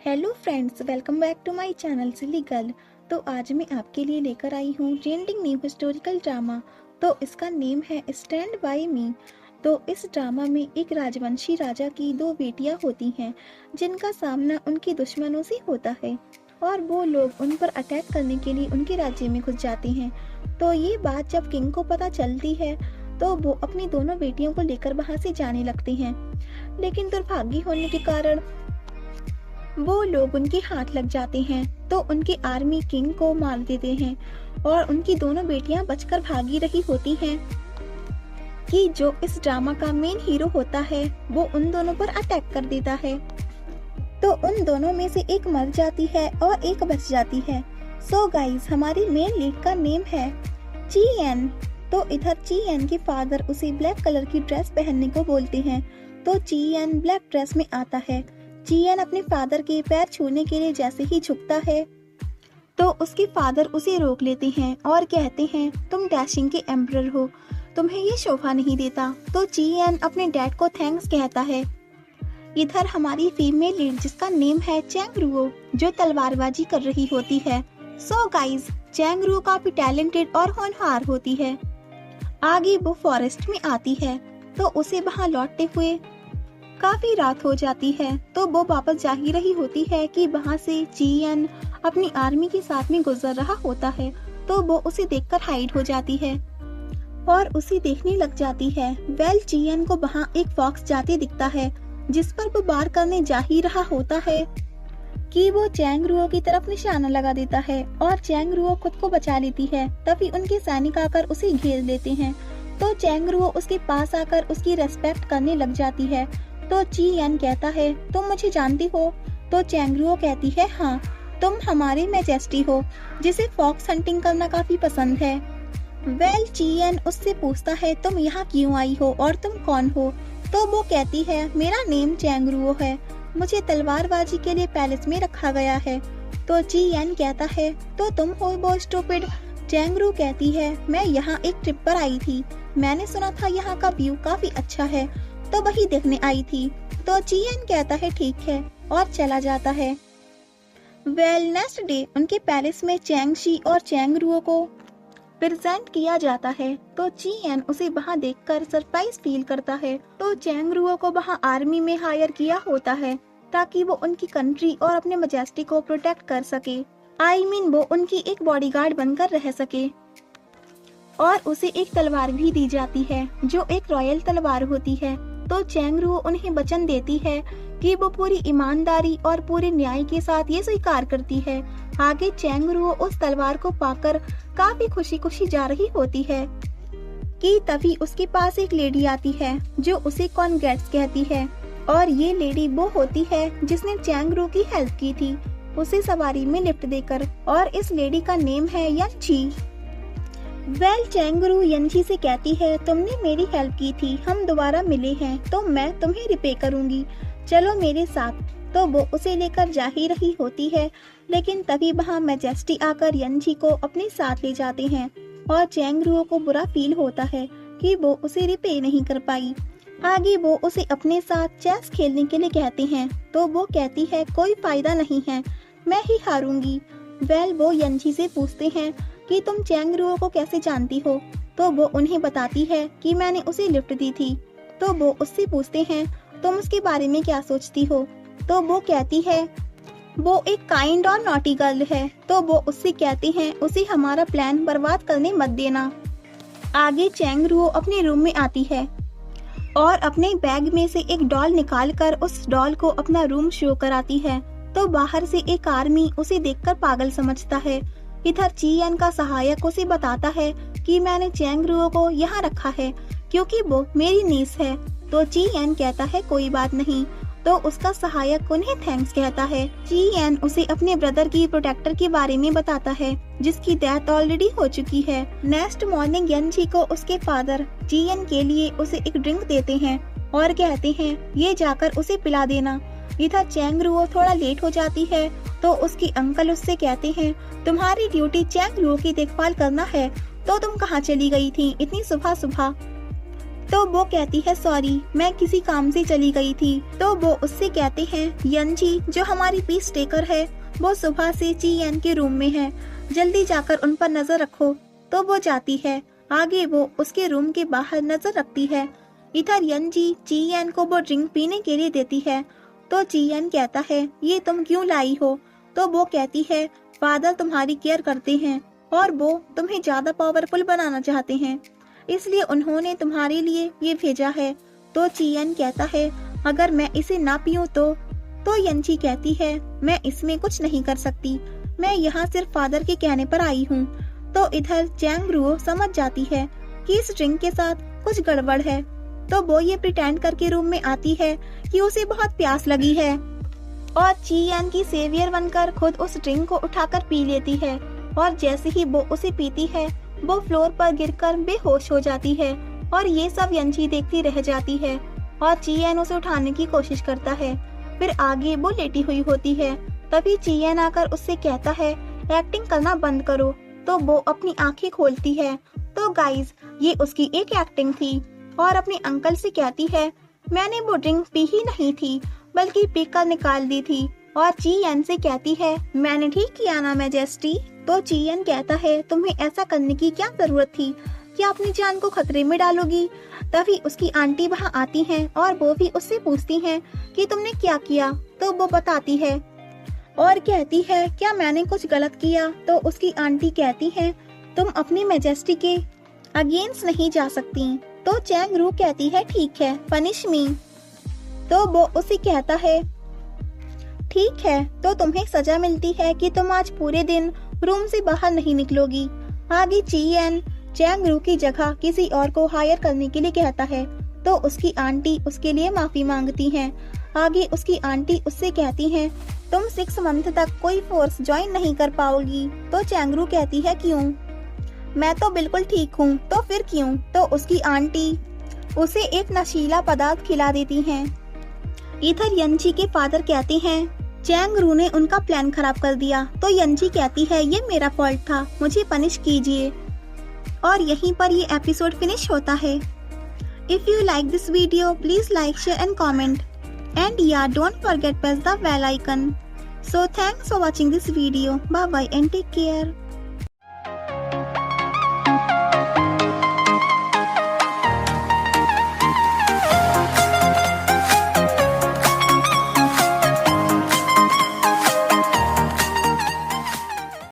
Hello friends, welcome back to my channel silly girl. तो आज मैं आपके लिए लेकर आई हूँ ट्रेंडिंग न्यू हिस्टोरिकल ड्रामा। तो इसका नेम है स्टैंड बाय मी। तो इस ड्रामा में एक राजवंशी राजा की दो बेटियां होती हैं जिनका सामना उनके दुश्मनों से होता है और वो लोग उन पर अटैक करने के लिए उनके राज्य में घुस जाते हैं। तो ये बात जब किंग को पता चलती है तो वो अपनी दोनों बेटियों को लेकर वहां से जाने लगते हैं, लेकिन दुर्भाग्य होने के कारण वो लोग उनके हाथ लग जाते हैं। तो उनकी आर्मी किंग को मार देते हैं और उनकी दोनों बेटियां बचकर भागी रही होती हैं कि जो इस ड्रामा का मेन हीरो होता है वो उन दोनों पर अटैक कर देता है। तो उन दोनों में से एक मर जाती है और एक बच जाती है। सो गाइस, हमारी मेन लीड का नेम है चीएन। तो इधर चीएन के फादर उसे ब्लैक कलर की ड्रेस पहनने को बोलते हैं। तो चीएन ब्लैक ड्रेस में आता है। चीएन अपने फादर के पैर छूने के लिए जैसे ही झुकता है तो उसके फादर उसे रोक लेते हैं और कहते हैं, तुम डैशिंग के एम्परर हो, तुम्हें ये शोभा नहीं देता। तो चीएन अपने डैड को थैंक्स कहता है। इधर हमारी फीमेल लीड जिसका नेम है चैंग रुओ, जो तलवारबाजी कर रही होती है। सो गाइस, चैंग रुओ काफी टैलेंटेड और होनहार होती है। आगे वो फॉरेस्ट में आती है तो उसे वहाँ लौटते हुए काफी रात हो जाती है। तो वो वापस जा ही रही होती है कि वहाँ से चीएन अपनी आर्मी के साथ में गुजर रहा होता है। तो वो उसे देखकर हाइड हो जाती है और उसे देखने लग जाती है। चीएन को वहाँ एक फॉक्स जाते दिखता है जिस पर वो वार करने जा ही रहा होता है कि वो चैंग रुओ की तरफ निशाना लगा देता है और चैंग रुओ खुद को बचा लेती है। तभी उनके सैनिक आकर उसे घेर लेते हैं। तो चैंग रुओ उसके पास आकर उसकी रेस्पेक्ट करने लग जाती है। तो चीएन कहता है, तुम मुझे जानती हो? तो चैंग रुओ कहती है, हाँ, तुम हमारी मैजेस्टी हो जिसे फॉक्स हंटिंग करना काफी पसंद है। चीएन उससे पूछता है, तुम यहाँ क्यों आई हो और तुम कौन हो? तो वो कहती है, मेरा नेम चैंग रुओ है, मुझे तलवारबाजी के लिए पैलेस में रखा गया है। तो चीएन कहता है, तो तुम हो वो स्टूपिड? चैंग रुओ कहती है, मैं यहाँ एक ट्रिप पर आई थी, मैंने सुना था यहाँ का व्यू काफी अच्छा है तो वही देखने आई थी। तो चीएन कहता है, ठीक है, और चला जाता है। नेक्स्ट डे उनके पैलेस में चैंग शी और चैंग रुओ को प्रेजेंट किया जाता है। तो चीएन उसे वहाँ देखकर सरप्राइज फील करता है। तो चैंग रुओ को वहाँ आर्मी में हायर किया होता है ताकि वो उनकी कंट्री और अपने मैजेस्टी को प्रोटेक्ट कर सके। वो उनकी एक बॉडीगार्ड बनकर रह सके। और उसे एक तलवार भी दी जाती है जो एक रॉयल तलवार होती है। तो चैंग रुओ उन्हें वचन देती है कि वो पूरी ईमानदारी और पूरे न्याय के साथ ये स्वीकार करती है। आगे चैंग रुओ उस तलवार को पाकर काफी खुशी खुशी जा रही होती है कि तभी उसके पास एक लेडी आती है जो उसे कॉन्ग्रेट्स कहती है। और ये लेडी वो होती है जिसने चैंग रुओ की हेल्प की थी उसे सवारी में लिफ्ट देकर, और इस लेडी का नेम है यनची। चैंग रुओ यनची से कहती है, तुमने मेरी हेल्प की थी, हम दोबारा मिले हैं तो मैं तुम्हें रिपे करूंगी, चलो मेरे साथ। तो वो उसे लेकर जा ही रही होती है, लेकिन तभी वहाँ मैजेस्टी आकर यनची को अपने साथ ले जाते हैं और चैंग रुओ को बुरा फील होता है कि वो उसे रिपे नहीं कर पाई। आगे वो उसे अपने साथ चेस खेलने के लिए कहते हैं। तो वो कहती है, कोई फायदा नहीं है, मैं ही हारूंगी। वो यनची से पूछते हैं कि तुम चैंग रुओ को कैसे जानती हो? तो वो उन्हें बताती है कि मैंने उसे लिफ्ट दी थी। तो वो उससे पूछते हैं, तुम उसके बारे में क्या सोचती हो? तो वो कहती है, वो एक काइंड और नॉटी गर्ल है। तो वो उससे कहते हैं, उसे हमारा प्लान बर्बाद करने मत देना। आगे चैंग रुओ अपने रूम में आती है और अपने बैग में से एक डॉल निकालकर उस डॉल को अपना रूम शो कराती है। तो बाहर से एक आर्मी उसे देखकर पागल समझता है। इधर चीएन का सहायक उसे बताता है कि मैंने चैंग रुओ को यहाँ रखा है क्योंकि वो मेरी नीस है। तो चीएन कहता है, कोई बात नहीं। तो उसका सहायक उन्हें थैंक्स कहता है। चीएन उसे अपने ब्रदर की प्रोटेक्टर के बारे में बताता है जिसकी डेथ ऑलरेडी हो चुकी है। नेक्स्ट मॉर्निंग यनची को उसके फादर चीएन के लिए उसे एक ड्रिंक देते हैं और कहते हैं, ये जाकर उसे पिला देना। इधर चैंग रुओ थोड़ा लेट हो जाती है तो उसकी अंकल उससे कहते हैं, तुम्हारी ड्यूटी चैंग रुओ की देखभाल करना है, तो तुम कहाँ चली गई थी इतनी सुबह सुबह? तो वो कहती है सॉरी, मैं किसी काम से चली गई थी। तो वो उससे कहते हैं यंजी जो हमारी पीस टेकर है वो सुबह से चीयन के रूम में है, जल्दी जाकर उन पर नजर रखो। तो वो जाती है। आगे वो उसके रूम के बाहर नजर रखती है। इधर यंजी चीयन को वो ड्रिंक पीने के लिए देती है। तो चीयन कहता है ये तुम क्यों लाई हो? तो वो कहती है फादर तुम्हारी केयर करते हैं और वो तुम्हें ज्यादा पावरफुल बनाना चाहते हैं, इसलिए उन्होंने तुम्हारे लिए ये भेजा है। तो चीयन कहता है अगर मैं इसे ना पीऊं तो यंजी कहती है मैं इसमें कुछ नहीं कर सकती, मैं यहाँ सिर्फ फादर के कहने पर आई हूँ। तो इधर चैंग रुओ समझ जाती है कि इस ड्रिंक के साथ कुछ गड़बड़ है। तो वो ये प्रिटेंड करके रूम में आती है कि उसे बहुत प्यास लगी है और चीयन की सेवियर बनकर खुद उस ड्रिंक को उठाकर पी लेती है। और जैसे ही वो उसे पीती है वो फ्लोर पर गिरकर बेहोश हो जाती है और ये सब यंजी देखती रह जाती है और चीयन उसे उठाने की कोशिश करता है। फिर आगे वो लेटी हुई होती है। तभी चीयन आकर उससे कहता है एक्टिंग करना बंद करो। तो वो अपनी आंखें खोलती है। तो गाइज ये उसकी एक एक्टिंग थी और अपने अंकल से कहती है मैंने वो ड्रिंक पी ही नहीं थी बल्कि पीकर निकाल दी थी। और चीयन से कहती है मैंने ठीक किया ना मैजेस्टी? तो चीयन कहता है तुम्हें ऐसा करने की क्या जरूरत थी, क्या अपनी जान को खतरे में डालोगी? तभी उसकी आंटी वहाँ आती हैं और वो भी उससे पूछती हैं कि तुमने क्या किया। तो वो बताती है और कहती है क्या मैंने कुछ गलत किया? तो उसकी आंटी कहती है तुम अपनी मैजेस्टी के अगेंस्ट नहीं जा सकती। तो चैंग रू कहती है ठीक है पनिश मी। तो वो उसे कहता है ठीक है तो तुम्हें सजा मिलती है कि तुम आज पूरे दिन रूम से बाहर नहीं निकलोगी। आगे चीयन चैंग रू की जगह किसी और को हायर करने के लिए कहता है। तो उसकी आंटी उसके लिए माफी मांगती हैं। आगे उसकी आंटी उससे कहती हैं तुम 6 मंथ तक कोई फोर्स ज्वाइन नहीं कर पाओगी। तो चैंग रू कहती है क्यों? मैं तो बिल्कुल ठीक हूँ। तो फिर क्यों? तो उसकी आंटी उसे एक नशीला पदार्थ खिला देती हैं। इधर यंजी के फादर कहते हैं चैंग रू ने उनका प्लान खराब कर दिया। तो यंजी कहती है ये मेरा फॉल्ट था, मुझे पनिश कीजिए। और यहीं पर ये एपिसोड फिनिश होता है। If you like this video please like share and comment and ya don't forget press the bell icon. So thanks for watching this video. Bye bye and take care.